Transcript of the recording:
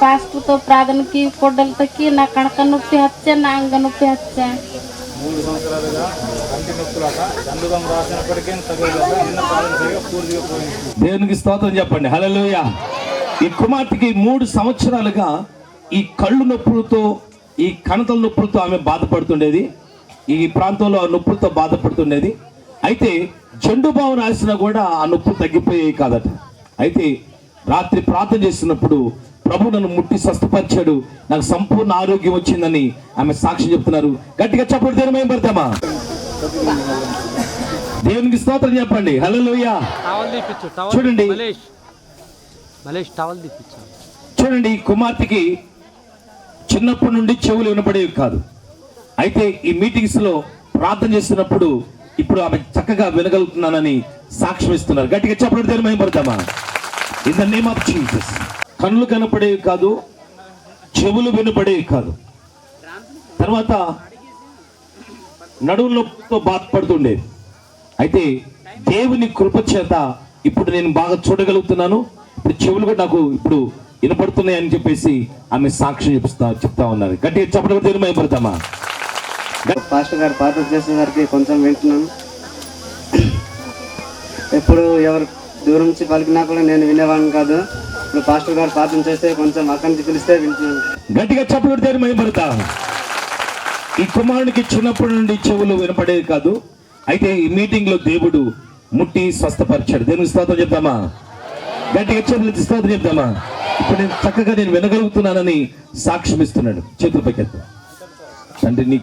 పాస్టర్తో ప్రార్థనకి కొడ్డలతోకి నా కణక నొప్పి హత్య నా అంగ నొప్పి హత్య 3 సంవత్సరాలుగా కంటి నొప్పులట దండుగం రాసినప్పటికీ తగ్గలేక నిన్న ప్రార్థన చేయగా పూర్తిగా పోయింది. దేవునికి స్తోత్రం చెప్పండి. హల్లెలూయా. ఈ కుమార్తెకి 3 సంవత్సరాలుగా ఈ కళ్ళు నొప్పులతో ఈ కణతల నొప్పులతో ఆమె బాధపడుతుండేది. ఈ ప్రాంతంలో ఆ నొప్పులతో బాధపడుతుండేది. అయితే జండు బాము రాసినా కూడా ఆ నొప్పులు తగ్గిపోయేవి కాదట. అయితే రాత్రి ప్రార్థన చేస్తున్నప్పుడు ప్రభు నన్ను ముట్టి స్వస్థపరిచాడు, నాకు సంపూర్ణ ఆరోగ్యం వచ్చిందని ఆమె సాక్ష్యం చెప్తున్నారు. గట్టిగా చెప్పండి, దేవుని మేము పడతామా? దేవునికి స్తోత్రం చెప్పండి. హల్లెలూయా. చూడండి చూడండి ఈ కుమార్తెకి చిన్నప్పటి నుండి చెవులు వినపడేవి కాదు. అయితే ఈ మీటింగ్స్ లో ప్రార్థన చేస్తున్నప్పుడు ఇప్పుడు ఆమె చక్కగా వినగలుగుతున్నానని సాక్ష్యం ఇస్తున్నారు. గట్టిగా చెప్పండి, దేవుని మేము పడతామా? In the name of Jesus. కళ్ళు కనపడేవి కాదు, చెవులు వినపడేవి కాదు. తర్వాత నడుములతో బాధపడుతుండేది. అయితే దేవుని కృప చేత ఇప్పుడు నేను బాగా చూడగలుగుతున్నాను, ఇప్పుడు చెవులు కూడా నాకు ఇప్పుడు వినపడుతున్నాయి అని చెప్పేసి ఆమె సాక్ష్యం చెప్తా ఉన్నారు. గట్టిగా చెప్పడం దేవుని మేము పడతామా? పాస్టర్ గారు ప్రార్థన చేసే వారికి కొంచెం వింటున్నాను. ఎప్పుడు ఎవరు దూరం నుంచి పలికినా కూడా నేను వినేవాడిని కాదు. ఇప్పుడు పాస్టర్ గారు ప్రార్థన చేస్తే కొంచెం అక్కడి నుంచి పిలిస్తే వింటున్నాను. గట్టిగా చెప్పడం దేవుని మేము పడతా. ఈ కుమారునికి చిన్నప్పటి నుండి చెవులు వినపడేది కాదు. అయితే ఈ మీటింగ్ లో దేవుడు ముట్టి స్వస్థపరిచాడు. దేవునికి స్తోత్రం చెప్తామా? గట్టిగా చేతులు స్తోత్రం చెప్తామా? ఇప్పుడు నేను చక్కగా నేను వినగలుగుతున్నానని సాక్ష్యం ఇస్తున్నాడు. చేతుల పైకెత్తా. తండ్రి నీ